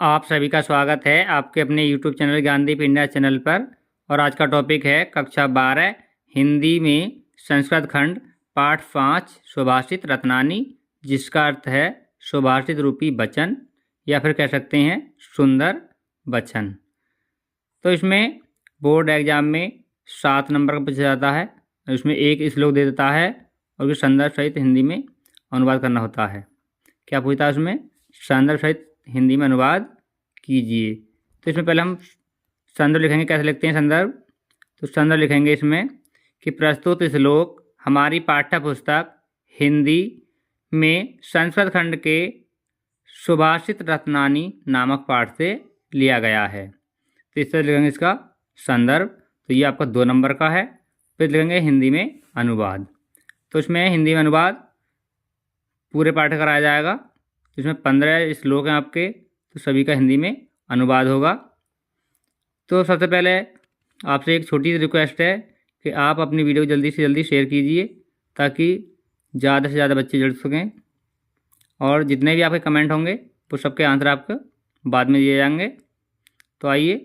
आप सभी का स्वागत है आपके अपने YouTube channel Gyandeep India channel पर। और आज का टॉपिक है कक्षा 12 हिंदी में संस्कृत खंड पाठ 5 सुभाषित रत्नानी, जिसका अर्थ है सुभाषित रूपी वचन या फिर कह सकते हैं सुंदर वचन। तो इसमें बोर्ड एग्जाम में 7 नंबर का पूछा जाता है। इसमें एक श्लोक दे देता है और उसके संदर्भ सहित हिंदी में अनुवाद करना होता है। क्या पूछता है उसमें? संदर्भ सहित हिंदी में अनुवाद कीजिए। तो इसमें पहले हम संदर्भ लिखेंगे। कैसे लिखते हैं संदर्भ? तो संदर्भ लिखेंगे इसमें कि प्रस्तुत श्लोक हमारी पाठ्य पुस्तक हिंदी में संस्कृत खंड के सुभाषित रत्नानी नामक पाठ से लिया गया है। तो इस तरह लिखेंगे इसका संदर्भ। तो ये आपका 2 नंबर का है। फिर लिखेंगे हिंदी में अनुवाद। तो इसमें हिंदी में अनुवाद पूरे पाठ कराया जाएगा। इसमें 15 श्लोक हैं आपके, तो सभी का हिंदी में अनुवाद होगा। तो सबसे पहले आपसे एक छोटी सी रिक्वेस्ट है कि आप अपनी वीडियो जल्दी से जल्दी शेयर कीजिए ताकि ज़्यादा से ज़्यादा बच्चे जुड़ सकें। और जितने भी आपके कमेंट होंगे वो सबके आंसर आपको बाद में दिए जाएंगे। तो आइए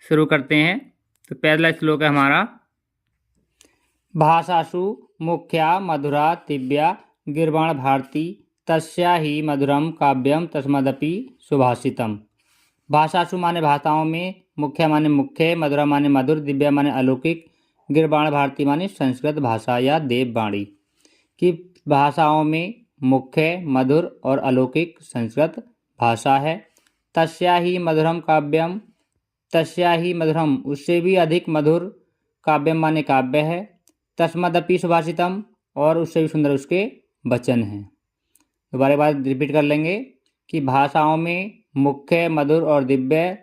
शुरू करते हैं। तो पहला श्लोक है हमारा, भाषासु मुख्या मधुरा दिव्या गिर्वाण भारती तस्या ही मधुरम काव्यम तस्मदपि सुभाषितम। भाषासु माने भाषाओं में, मुख्या माने मुख्य, मधुरा माने मधुर, दिव्या माने अलौकिक, गिरबाण भारती माने संस्कृत भाषा या देववाणी की भाषाओं में मुख्य, मधुर और अलौकिक संस्कृत भाषा है। तस्या ही मधुरम काव्यम, तस्या ही मधुरम उससे भी अधिक मधुर, काव्यम माने काव्य है, तस्मदपि सुभाषितम और उससे भी सुंदर उसके वचन हैं। दोबारा बार रिपीट कर लेंगे कि भाषाओं में मुख्य, मधुर और दिव्य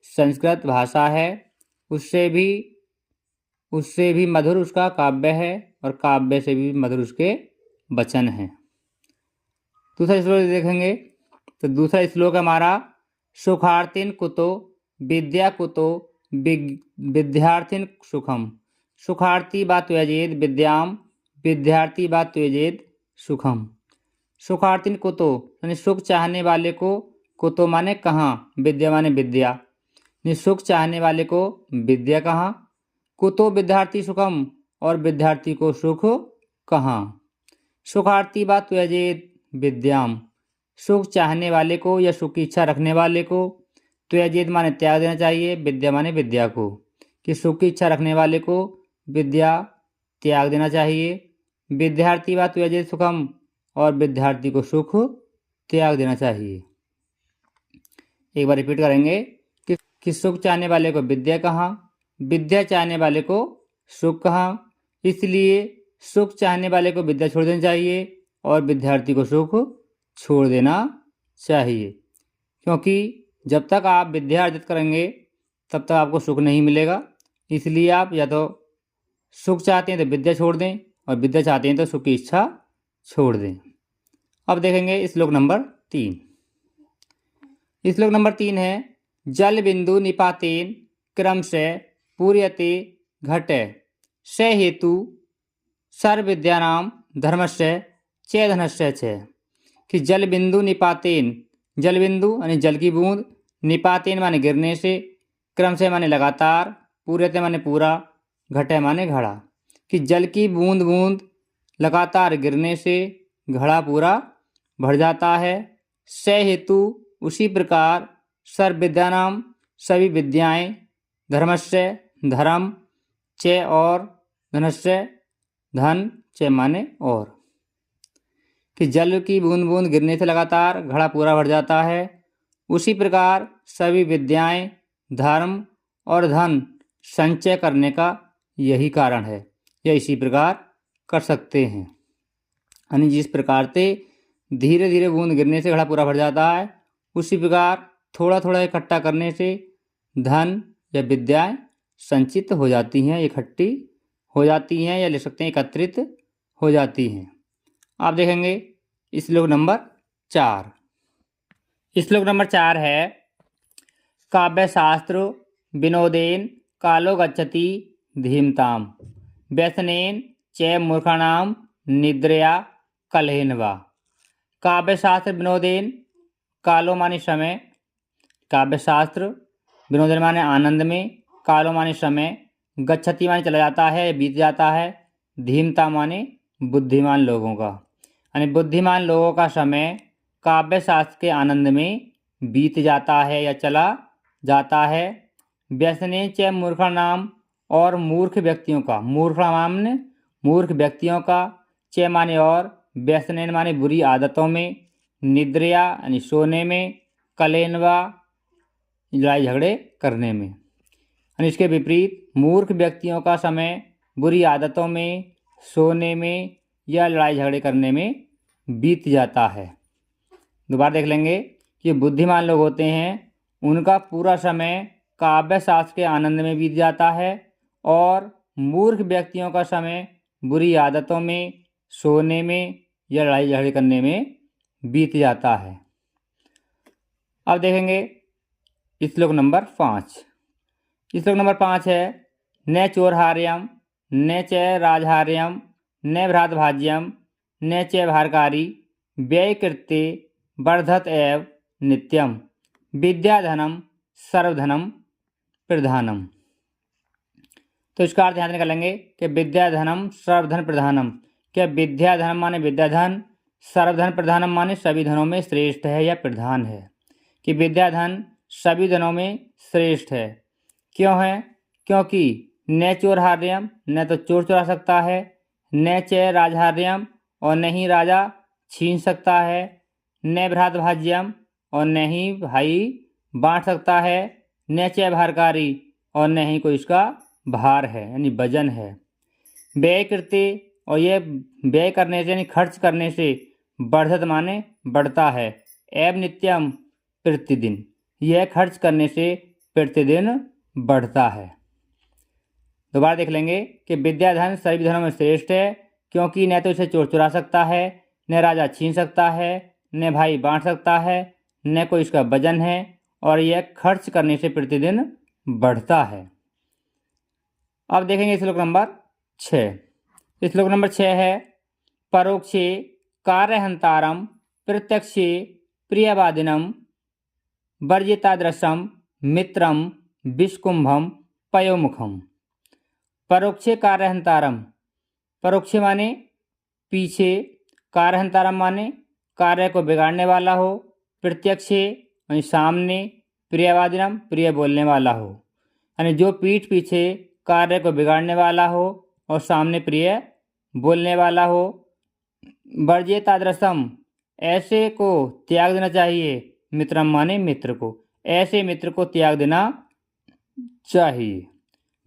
संस्कृत भाषा है, उससे भी मधुर उसका काव्य है और काव्य से भी मधुर उसके वचन हैं। दूसरा श्लोक देखेंगे। तो दूसरा श्लोक हमारा, सुखार्थिन कुतो विद्या कुतो विद्यार्थिन सुखम। सुखार्थी बा त्यजेद विद्याम, विद्यार्थी बा त्यजेद सुखम। सुखार्थिन कुतो यानी सुख चाहने वाले को, कुतो माने कहाँ, विद्या माने विद्या, सुख चाहने वाले को विद्या कहाँ, कुतो विद्यार्थी सुखम और विद्यार्थी को सुख कहाँ। सुखार्थी बा त्यजेत विद्याम, सुख चाहने वाले को या सुख की इच्छा रखने वाले को, त्यजेत माने त्याग देना चाहिए, विद्या माने विद्या को, कि सुख की इच्छा रखने वाले को विद्या त्याग देना चाहिए। विद्यार्थी बा त्यजेत सुखम और विद्यार्थी को सुख त्याग देना चाहिए। एक बार रिपीट करेंगे कि सुख चाहने वाले को विद्या कहाँ, विद्या चाहने वाले को सुख कहाँ, इसलिए सुख चाहने वाले को विद्या छोड़ देनी चाहिए और विद्यार्थी को सुख छोड़ देना चाहिए। क्योंकि जब तक आप विद्या अर्जित करेंगे तब तक आपको सुख नहीं मिलेगा। इसलिए आप या तो सुख चाहते हैं तो विद्या छोड़ दें और विद्या चाहते हैं तो सुख की इच्छा छोड़ दें। अब देखेंगे श्लोक नंबर 3। श्लोक नंबर 3 है, जल बिंदु निपातेन क्रम से पूर्यते घटे से हेतु सर्वविद्यानाम धर्मस्य च धनस्य च। कि जल बिंदु निपातेन, जल बिंदु यानी जल की बूंद, निपातेन माने गिरने से, क्रम से माने लगातार, पूर्यते माने पूरा, घटे माने घड़ा। कि जल की बूंद बूंद लगातार गिरने से घड़ा पूरा भर जाता है। से हेतु उसी प्रकार, सर्व विद्यानाम सभी विद्याएं, धर्मस्य धर्म, च और, धनस्य धन, च माने और। कि जल की बूंद बूंद गिरने से लगातार घड़ा पूरा भर जाता है, उसी प्रकार सभी विद्याएं, धर्म और धन संचय करने का यही कारण है, या इसी प्रकार कर सकते हैं। यानी जिस प्रकार से धीरे धीरे बूंद गिरने से घड़ा पूरा भर जाता है, उसी प्रकार थोड़ा थोड़ा इकट्ठा करने से धन या विद्याएं संचित हो जाती हैं, इकट्ठी हो जाती हैं, या ले सकते हैं एकत्रित हो जाती हैं। आप देखेंगे श्लोक नंबर 4। श्लोक नंबर 4 है, काव्य शास्त्र विनोदेन कालो गच्छति धीमताम व्यसनेन च मूर्खाणाम निद्रया कलहेन वा। काव्य शास्त्र विनोदेन, कालो माने समय, काव्यशास्त्र। विनोदन माने आनंद में। कालो माने समय। गच्छति माने चला जाता है, बीत जाता है। धीमता माने बुद्धिमान लोगों का, यानी बुद्धिमान लोगों का समय काव्यशास्त्र के आनंद में बीत जाता है या चला जाता है। व्यसने च मूर्खाणाम, और मूर्ख व्यक्तियों का, मूर्खाणाम ने मूर्ख व्यक्तियों का, च माने और, व्यसनेन माने बुरी आदतों में, निद्रया यानी सोने में, कलेनवा लड़ाई झगड़े करने में। यानी इसके विपरीत मूर्ख व्यक्तियों का समय बुरी आदतों में, सोने में या लड़ाई झगड़े करने में बीत जाता है। दोबारा देख लेंगे कि बुद्धिमान लोग होते हैं उनका पूरा समय काव्य शास्त्र के आनंद में बीत जाता है, और मूर्ख व्यक्तियों का समय बुरी आदतों में, सोने में या लड़ाई झगड़े करने में बीत जाता है। अब देखेंगे श्लोक नंबर 5। श्लोक नंबर 5 है, न चोरहार्यम, न च राजहार्यम, न भ्रातभाज्यम, न च भारकारी, व्ययकृत्ये वर्धत एव नित्यम, विद्याधनम सर्वधनम प्रधानम। तो इसका अर्थ ध्यान निकालेंगे कि विद्याधनम सर्वधन प्रधानम। क्या विद्याधनम माने विद्याधन, सर्वधन प्रधानम माने सभी धनों में श्रेष्ठ है या प्रधान है, कि विद्याधन सभी धनों में श्रेष्ठ है। क्यों है? क्योंकि न चोरहार्यम, न तो चोर चुरा सकता है, न च राजहार्यम, और न ही राजा छीन सकता है, न भ्रातभाज्यम, और न ही भाई बांट सकता है, न च भारकारी, और न ही कोई इसका भार है यानी वजन है। व्यय करते, और यह व्यय करने से यानी खर्च करने से, बढ़त माने बढ़ता है, एव नित्यम प्रतिदिन, यह खर्च करने से प्रतिदिन बढ़ता है। दोबारा देख लेंगे कि विद्याधन सभी धनों में श्रेष्ठ है, क्योंकि न तो इसे चोर चुरा सकता है, न राजा छीन सकता है, न भाई बांट सकता है, न कोई इसका वजन है, और यह खर्च करने से प्रतिदिन बढ़ता है। अब देखेंगे श्लोक नंबर 6। श्लोक नंबर 6 है, परोक्षे कार्यहंतारम, प्रत्यक्षे प्रियवादिनम, वर्जितादृशम मित्रम विष्कुंभम पयोमुखम। परोक्षे कार्यहंतारम, परोक्षे माने पीछे, कार्यहंतारम माने कार्य को बिगाड़ने वाला हो, प्रत्यक्षे यानी सामने, प्रियवादिनम प्रिय बोलने वाला हो, यानी जो पीठ पीछे कार्य को बिगाड़ने वाला हो और सामने प्रिय बोलने वाला हो। वर्जितादृशम, ऐसे को त्याग देना चाहिए, मित्रम माने मित्र को, ऐसे मित्र को त्याग देना चाहिए।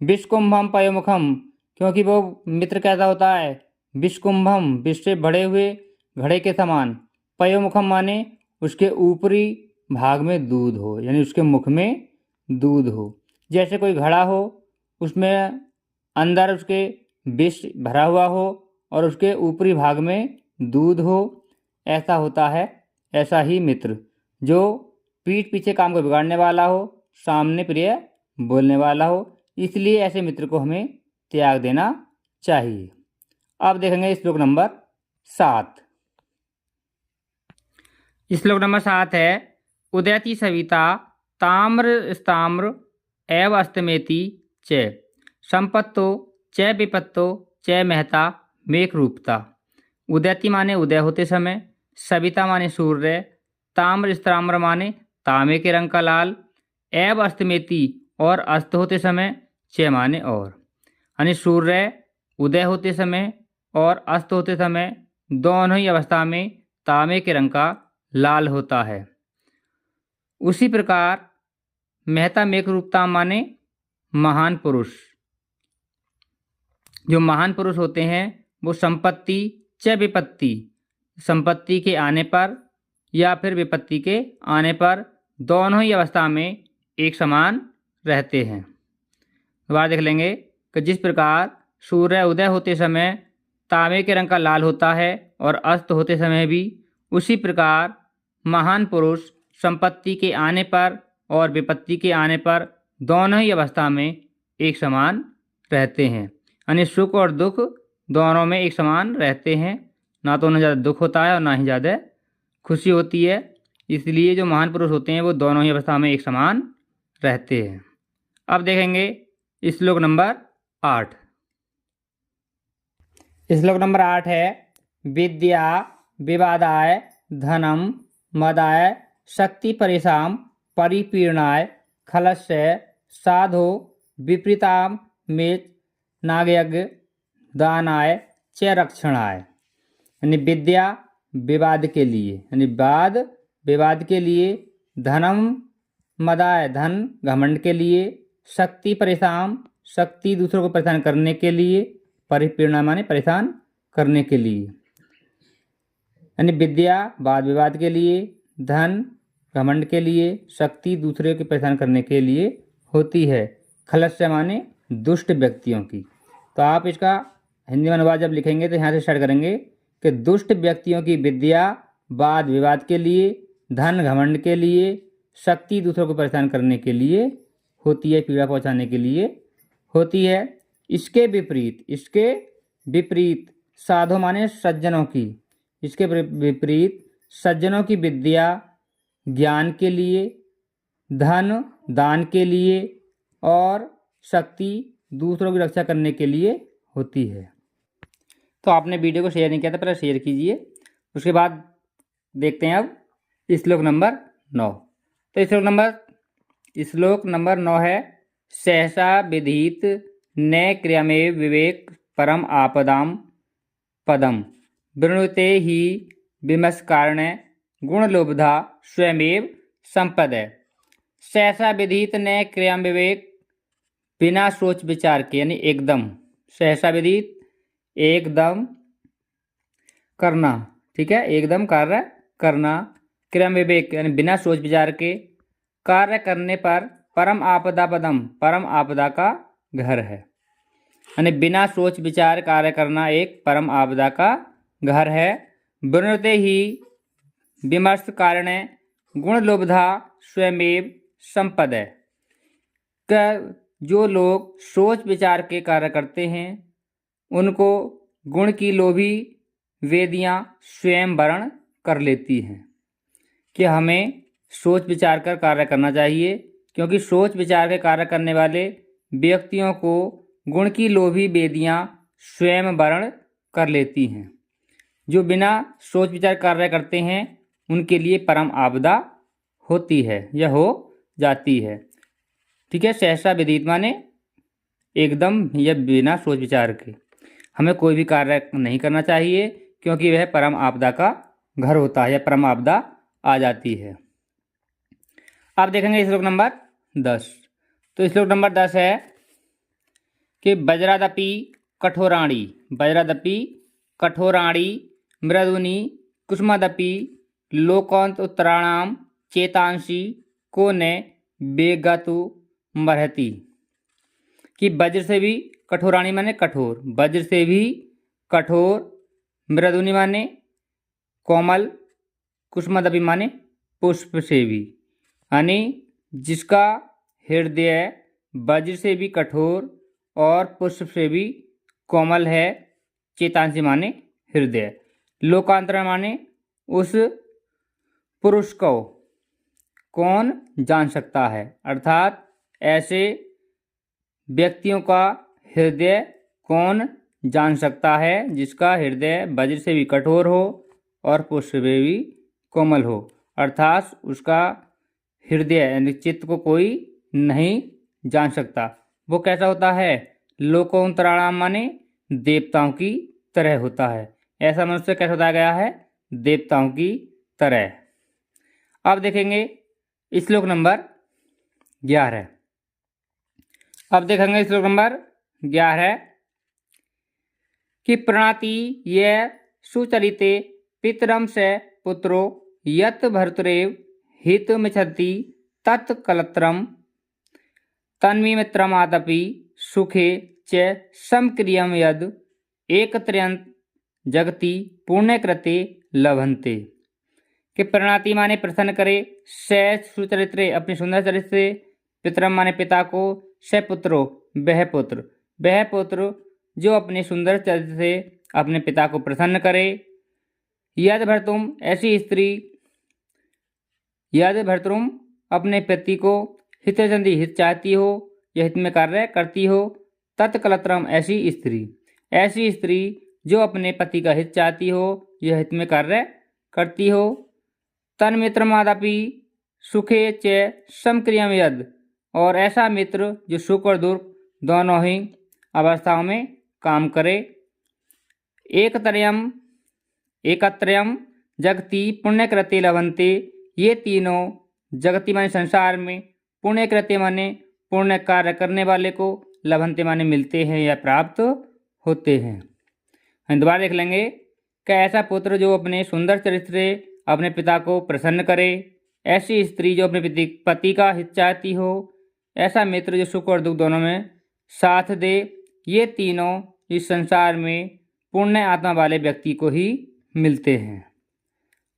विष्कुंभम पयोमुखम, क्योंकि वो मित्र कैसा होता है, विष्कुंभम विष से भरे हुए घड़े के समान, पयोमुखम माने उसके ऊपरी भाग में दूध हो, यानी उसके मुख में दूध हो। जैसे कोई घड़ा हो, उसमें अंदर उसके विष भरा हुआ हो और उसके ऊपरी भाग में दूध हो, ऐसा होता है। ऐसा ही मित्र जो पीठ पीछे काम को बिगाड़ने वाला हो, सामने प्रिय बोलने वाला हो, इसलिए ऐसे मित्र को हमें त्याग देना चाहिए। अब देखेंगे श्लोक नंबर 7। श्लोक नंबर 7 है, उदयति सविता ताम्र स्ताम्र एव अस्तमेति च, संपत्तो च विपत्तो च महता मेघ रूपता। उदयति माने उदय होते समय, सविता माने सूर्य, ताम्र स्ताम्र माने तांबे के रंग का लाल, एव अस्तमेति और अस्त होते समय, च माने और, यानी सूर्य उदय होते समय और अस्त होते समय दोनों ही अवस्था में तांबे के रंग का लाल होता है। उसी प्रकार महता मेघ रूपता माने महान पुरुष, जो महान पुरुष होते हैं वो संपत्ति च विपत्ति, संपत्ति के आने पर या फिर विपत्ति के आने पर दोनों ही अवस्था में एक समान रहते हैं। दोबारा देख लेंगे कि जिस प्रकार सूर्य उदय होते समय तांबे के रंग का लाल होता है और अस्त होते समय भी, उसी प्रकार महान पुरुष संपत्ति के आने पर और विपत्ति के आने पर दोनों ही अवस्था में एक समान रहते हैं, यानी सुख और दुख दोनों में एक समान रहते हैं, ना तो उन्हें ज़्यादा दुख होता है और ना ही ज़्यादा खुशी होती है। इसलिए जो महान पुरुष होते हैं वो दोनों ही अवस्था में एक समान रहते हैं। अब देखेंगे श्लोक नंबर 8। श्लोक नंबर 8 है विद्या विवादाय धनम मदाय शक्ति परेशान परिपीर्णाय खलस्य साधो विपरीताम में नागयज्ञ दानाय च रक्षणाय। यानी विद्या विवाद के लिए, यानी वाद विवाद के लिए, धनम मदाय धन घमंड के लिए, शक्ति परेशान शक्ति दूसरों को परेशान करने के लिए, परिपीड़ना माने परेशान करने के लिए। यानी विद्या वाद विवाद के लिए, धन घमंड के लिए, शक्ति दूसरे को परेशान करने के लिए होती है। खलस्य माने दुष्ट व्यक्तियों की। तो आप इसका हिंदी में अनुवाद जब लिखेंगे तो यहाँ से स्टार्ट करेंगे कि दुष्ट व्यक्तियों की विद्या वाद विवाद के लिए, धन घमंड के लिए, शक्ति दूसरों को परेशान करने के लिए होती है, पीड़ा पहुंचाने के लिए होती है। इसके विपरीत साधु माने सज्जनों की, इसके विपरीत सज्जनों की विद्या ज्ञान के लिए, धन दान के लिए और शक्ति दूसरों की रक्षा करने के लिए होती है। तो आपने वीडियो को शेयर नहीं किया था, पहले शेयर कीजिए। उसके बाद देखते हैं अब श्लोक नंबर 9। तो श्लोक नंबर 9 है सहसा विधित न क्रियामेव विवेक परम आपदाम पदम वृणुते ही विमस कारण गुणलोब्धा स्वयमेव संपदय। सहसा विधित न क्रियाम विवेक बिना सोच विचार के, यानी एकदम, सहसा विदित एकदम करना, ठीक है, एकदम कार्य करना, क्रियाम विवेक यानी बिना सोच विचार के कार्य करने पर परम आपदा पदम परम आपदा का घर है। यानी बिना सोच विचार कार्य करना एक परम आपदा का घर है। वृणुते ही विमर्श कारण गुणलोब्धा स्वयमेव संपदय। जो लोग सोच विचार के कार्य करते हैं उनको गुण की लोभी वेदियाँ स्वयं वर्ण कर लेती हैं। कि हमें सोच विचार कर कार्य करना चाहिए, क्योंकि सोच विचार के कार्य करने वाले व्यक्तियों को गुण की लोभी वेदियाँ स्वयं वर्ण कर लेती हैं। जो बिना सोच विचार कार्य करते हैं उनके लिए परम आपदा होती है या हो जाती है। ठीक है, सहसा विदित माने एकदम या बिना सोच विचार के हमें कोई भी कार्य नहीं करना चाहिए, क्योंकि वह परम आपदा का घर होता है या परम आपदा आ जाती है। अब देखेंगे श्लोक नंबर 10। तो श्लोक नंबर 10 है कि वज्रादपि कठोराणी मृदुनी कुसुमदपि लोकोत्तराणाम चेतांसी को न बेगतु मरहति। कि वज्र से भी कठोराणी माने कठोर, वज्र से भी कठोर, मृदुनी माने कोमल, कुसुमदपि माने पुष्प से भी, यानी जिसका हृदय वज्र से भी कठोर और पुष्प से भी कोमल है। चेतांसी माने हृदय, लोकांतर माने उस पुरुष को कौन जान सकता है, अर्थात ऐसे व्यक्तियों का हृदय कौन जान सकता है जिसका हृदय वज्र से भी कठोर हो और पुष्प से भी कोमल हो, अर्थात उसका हृदय यानी चित्त को कोई नहीं जान सकता। वो कैसा होता है? लोकोत्तराणाम माने देवताओं की तरह होता है। ऐसा मनुष्य कैसा बताया गया है? देवताओं की तरह। अब देखेंगे श्लोक नंबर 11। अब देखेंगे श्लोक नंबर 11 कि प्रणाति ये सुचरिते पितरम से पुत्रो यत भर्तुरेव हित मिच्छति तत्कलत्रम तन्मीमित्रमादपि सुखे च समक्रियम यद एकत्रयंत जगति पुण्यकृते लभन्ते। कि प्रणाति माने प्रसन्न करे, से सुचरित्रे अपने सुंदर चरित्र से, पितरम माने पिता को, से पुत्रो वह पुत्र जो अपने सुंदर चरित्र से अपने पिता को प्रसन्न करे। यद भर तुम ऐसी स्त्री यदि भर्तृम अपने पति को हितैषी हित चाहती हो या हित में कार्य करती हो, तत्कलत्रम ऐसी स्त्री जो अपने पति का हित चाहती हो या हित में कार्य करती हो, तन्मित्रमादपि सुखे च समक्रियम यद, और ऐसा मित्र जो सुख और दुख दोनों ही अवस्थाओं में काम करे। एकत्रयम जगति पुण्यकृत्य लभन्ते, ये तीनों जगति माने संसार में पुण्यकृत्य माने पुण्य कार्य करने वाले को लभन्ते माने मिलते हैं या प्राप्त होते हैं। हम दोबारा देख लेंगे कि ऐसा पुत्र जो अपने सुंदर चरित्र से अपने पिता को प्रसन्न करे, ऐसी स्त्री जो अपने पति का हित चाहती हो, ऐसा मित्र जो सुख और दुख दोनों में साथ दे, ये तीनों इस संसार में पुण्य आत्मा वाले व्यक्ति को ही मिलते हैं।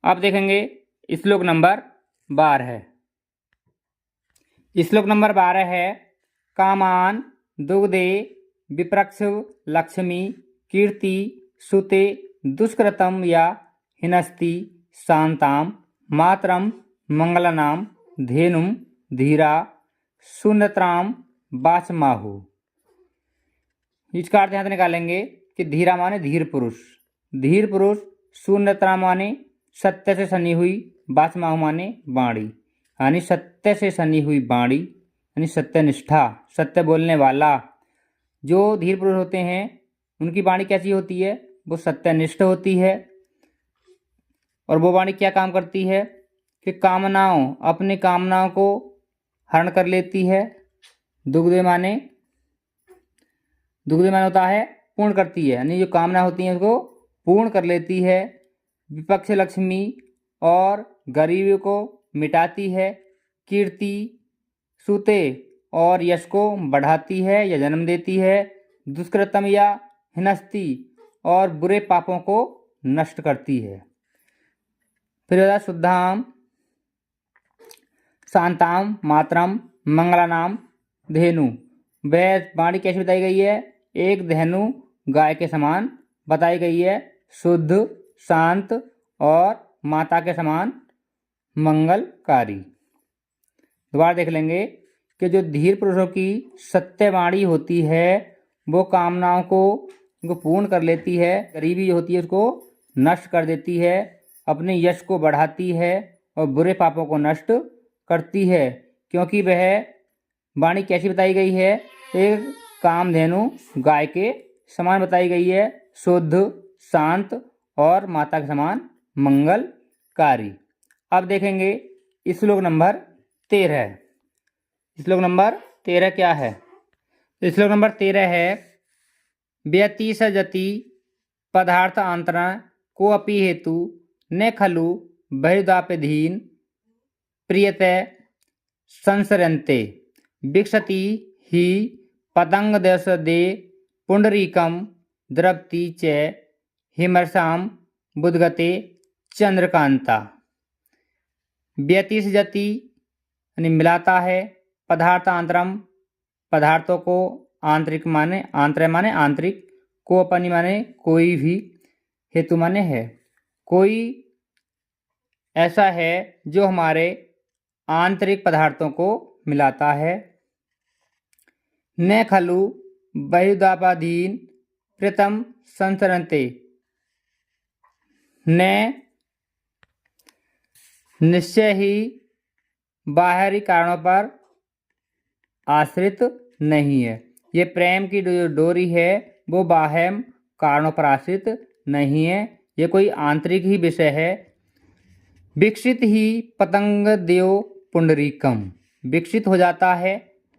अब देखेंगे श्लोक नंबर 12। श्लोक नंबर 12 है, कामान दुग्धे विप्रक्ष लक्ष्मी कीर्ति सुते दुष्कृतम या हिनस्ति शांताम मातरम मंगलनाम धेनुम धीरा सुनत्राम बाचमाहु। इसका अर्थ यहाँ से निकालेंगे कि धीरा माने धीर पुरुष, सुनत्रा माने सत्य से सनी हुई, बाचमाहु माने बाणी, यानी सत्य से सनी हुई बाणी, यानी सत्यनिष्ठा, सत्य बोलने वाला। जो धीर पुरुष होते हैं उनकी वाणी कैसी होती है? वो सत्यनिष्ठ होती है। और वो वाणी क्या काम करती है कि अपनी कामनाओं को हरण कर लेती है। दुग्धे माने होता है पूर्ण करती है, यानी जो कामना होती है उसको पूर्ण कर लेती है। विपक्ष लक्ष्मी, और गरीबी को मिटाती है। कीर्ति सुते, और यश को बढ़ाती है या जन्म देती है। दुष्कृतम या हिनस्ति, और बुरे पापों को नष्ट करती है। फिर शुद्धाम शांताम मातरम मंगलानाम धेनु, वह वाणी कैसी बताई गई है? एक धेनु गाय के समान बताई गई है, शुद्ध, शांत और माता के समान मंगलकारी। दोबारा देख लेंगे कि जो धीर पुरुषों की सत्यवाणी होती है वो कामनाओं को पूर्ण कर लेती है, गरीबी होती है उसको नष्ट कर देती है, अपने यश को बढ़ाती है और बुरे पापों को नष्ट करती है। क्योंकि वह वाणी कैसी बताई गई है? एक कामधेनु गाय के समान बताई गई है, शुद्ध, शांत और माता के समान मंगलकारी। अब देखेंगे श्लोक नंबर 13। श्लोक नंबर 13 क्या है? श्लोक नंबर 13 है, व्यतिसजति पदार्थ आंतरण को अपि हेतु न खलु बहिर्दापधीन प्रियते संसरन्ते विक्षति ही पतंग देश दे पुंडरीकम द्रवती च हिमर्षाम बुद्गते चंद्रकांता। व्यतिसजति यानी मिलाता है, पदार्थ आंतरम पदार्थों को, आंतरिक माने आंतरिक, को अपनी माने कोई भी, हेतु माने है, कोई ऐसा है जो हमारे आंतरिक पदार्थों को मिलाता है। न खलु बहुदापाधीन प्रथम संसरन्ते, न निश्चय ही बाहरी कारणों पर आश्रित नहीं है। ये प्रेम की जो डोरी है वो बाह्य कारणों पर आश्रित नहीं है, ये कोई आंतरिक ही विषय है। विकसित ही पतंग देव पुंडरीकम, विकसित हो जाता है।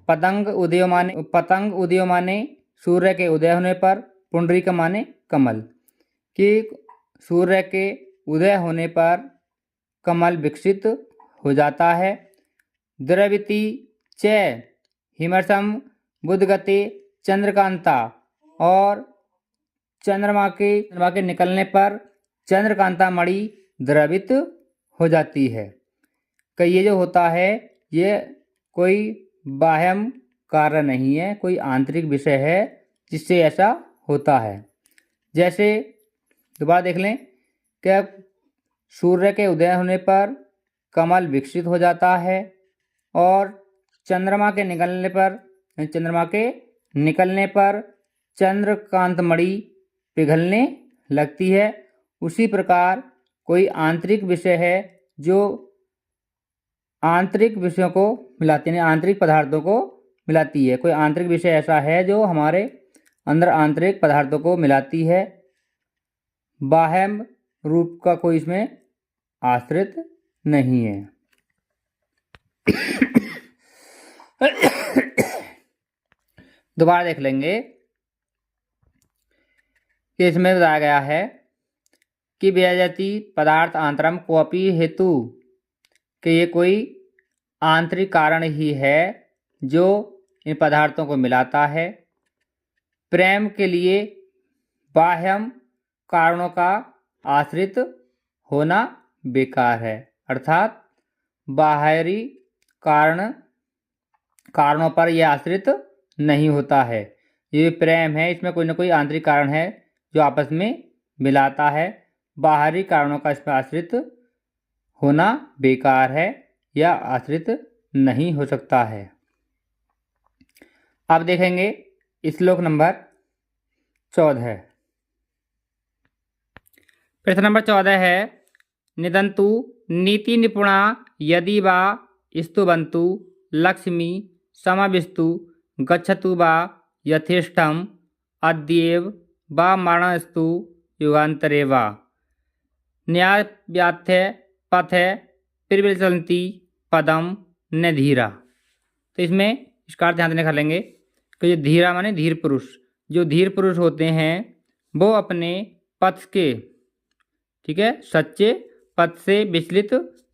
पतंग उदय माने सूर्य के उदय होने पर, पुंडरीक माने कमल, कि सूर्य के उदय होने पर कमल विकसित हो जाता है। द्रवती च हिमर्षम बुद्गते चंद्रकांता, और चंद्रमा के निकलने पर चंद्रकांता मणि द्रवित हो जाती है। कि ये जो होता है ये कोई बाह्यम कार्य नहीं है, कोई आंतरिक विषय है जिससे ऐसा होता है। जैसे दोबारा देख लें कि सूर्य के उदय होने पर कमल विकसित हो जाता है और चंद्रमा के निकलने पर चंद्रकांतमणि पिघलने लगती है। उसी प्रकार कोई आंतरिक विषय है जो आंतरिक विषयों को मिलाती है, आंतरिक पदार्थों को मिलाती है। कोई आंतरिक विषय ऐसा है जो हमारे अंदर आंतरिक पदार्थों को मिलाती है। बाह्य रूप का कोई इसमें आश्रित नहीं है। दोबारा देख लेंगे कि इसमें बताया गया है कि वियजति पदार्थ आंतरम कोपी हेतु कि ये कोई आंतरिक कारण ही है जो इन पदार्थों को मिलाता है। प्रेम के लिए बाह्यम कारणों का आश्रित होना बेकार है, अर्थात बाहरी कारणों पर यह आश्रित नहीं होता है। ये प्रेम है, इसमें कोई ना कोई आंतरिक कारण है जो आपस में मिलाता है। बाहरी कारणों का इसमें आश्रित होना बेकार है या आश्रित नहीं हो सकता है। अब देखेंगे श्लोक नंबर 14। प्रश्न नंबर 14 है निदंतु नीति निपुणा यदि वा स्तुवन्तु लक्ष्मी समाविस्तु गच्छतु वा यथेष्टम अद्येव वा मरणस्तु युगान्तरे वा न्यायव्याथ्य पथ्य प्रविचलन्ति पदम न धीरा। तो इसमें इसका ध्यान देने कर लेंगे कि जो धीरा माने धीर पुरुष, जो धीर पुरुष होते हैं वो अपने पथ के, ठीक है, सच्चे पथ से विचलित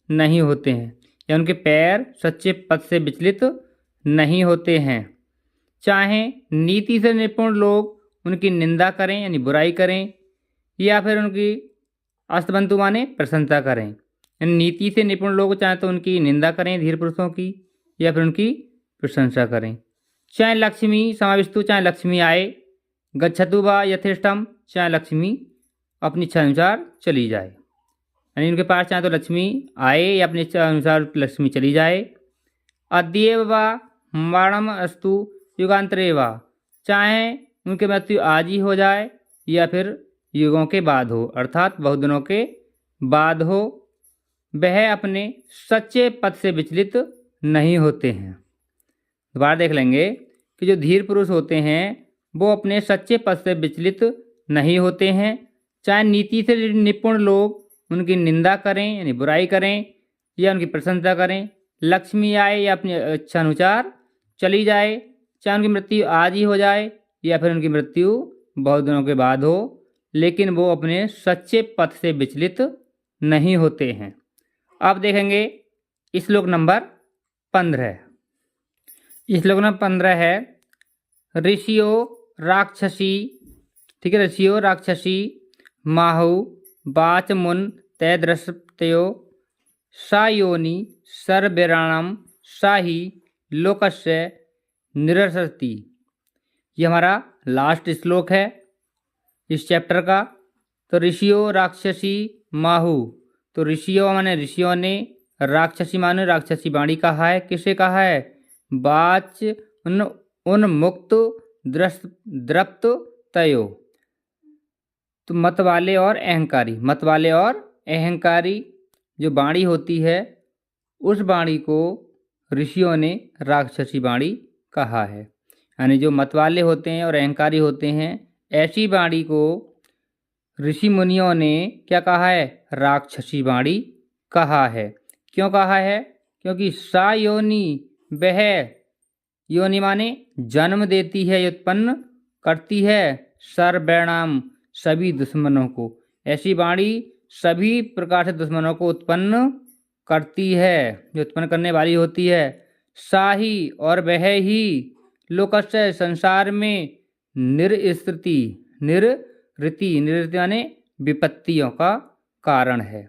नहीं होते हैं, या उनके पैर सच्चे पथ से विचलित नहीं होते हैं। चाहे नीति से निपुण लोग उनकी निंदा करें यानी बुराई करें, या फिर उनकी अस्तबंतु माने प्रशंसा करें। यानी नीति से निपुण लोग चाहे तो उनकी निंदा करें धीर पुरुषों की, या फिर उनकी प्रशंसा करें। चाहे लक्ष्मी समाविस्तु, चाहे लक्ष्मी आए, गच्छतु वा यथेष्टम, चाहे लक्ष्मी अपनी इच्छा अनुसार चली जाए, यानी उनके पास चाहे तो लक्ष्मी आए या अपनी इच्छा अनुसार लक्ष्मी चली जाए। अद्येव वा मरणम अस्तु युगांतरे वा, चाहे उनकी मृत्यु आज ही हो जाए या फिर युगों के बाद हो, अर्थात बहुत दिनों के बाद हो, वह अपने सच्चे पथ से विचलित नहीं होते हैं। दोबारा देख लेंगे कि जो धीर पुरुष होते हैं वो अपने सच्चे पथ से विचलित नहीं होते हैं। चाहे नीति से निपुण लोग उनकी निंदा करें यानी बुराई करें या उनकी प्रशंसा करें, लक्ष्मी आए या अपनी इच्छा अनुसार चली जाए, चाहे उनकी मृत्यु आज ही हो जाए या फिर उनकी मृत्यु बहुत दिनों के बाद हो, लेकिन वो अपने सच्चे पथ से विचलित नहीं होते हैं। अब देखेंगे श्लोक नंबर 15। श्लोक नंबर 15 है ऋषियो राक्षसी, ठीक है, ऋषियो राक्षसी माहु वाच मुन तैदृशत्यो सायोनि सर्वेराणम साही लोकस्य निरसति। ये हमारा लास्ट श्लोक है इस चैप्टर का। तो ऋषियों राक्षसी माहु, तो ऋषियों माने ऋषियों ने, राक्षसी माने राक्षसी वाणी कहा है। किसे कहा है? वाच उन मुक्त द्रप्त तयो, तो मत वाले और अहंकारी, मत वाले और अहंकारी जो वाणी होती है उस वाणी को ऋषियों ने राक्षसी वाणी कहा है। यानी जो मत वाले होते हैं और अहंकारी होते हैं ऐसी वाणी को ऋषि मुनियों ने क्या कहा है? राक्षसी वाणी कहा है। क्यों कहा है? क्योंकि सा योनि, वह योनि माने जन्म देती है, उत्पन्न करती है, सर्वैणाम सभी दुश्मनों को। ऐसी वाणी सभी प्रकार से दुश्मनों को उत्पन्न करती है, जो उत्पन्न करने वाली होती है। साही, और वह ही लोकस्य संसार में निरस्थिति, निरृति माने विपत्तियों का कारण है।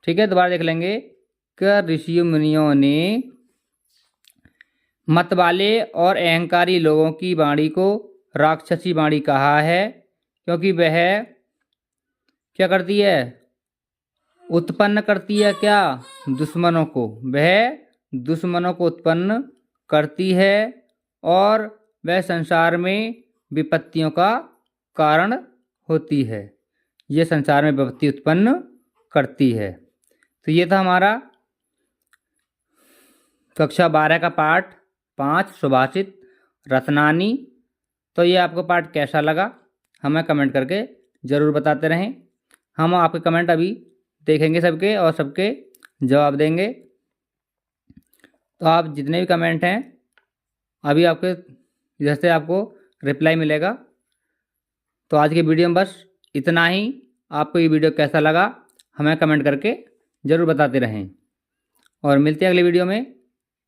ठीक है, दोबारा देख लेंगे कि ऋषि मुनियों ने मत वाले और अहंकारी लोगों की वाणी को राक्षसी वाणी कहा है, क्योंकि वह क्या करती है? उत्पन्न करती है क्या? दुश्मनों को। वह दुश्मनों को उत्पन्न करती है और वह संसार में विपत्तियों का कारण होती है। ये संसार में विपत्ति उत्पन्न करती है। तो ये था हमारा कक्षा 12 का पाठ 5 सुभाषित रत्नानी। तो ये आपको पाठ कैसा लगा हमें कमेंट करके ज़रूर बताते रहें। हम आपके कमेंट अभी देखेंगे सबके और सबके जवाब देंगे। तो आप जितने भी कमेंट हैं अभी आपके जैसे आपको रिप्लाई मिलेगा। तो आज की वीडियो में बस इतना ही। आपको ये वीडियो कैसा लगा हमें कमेंट करके ज़रूर बताते रहें और मिलते हैं अगली वीडियो में।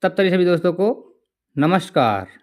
तब तक सभी दोस्तों को नमस्कार।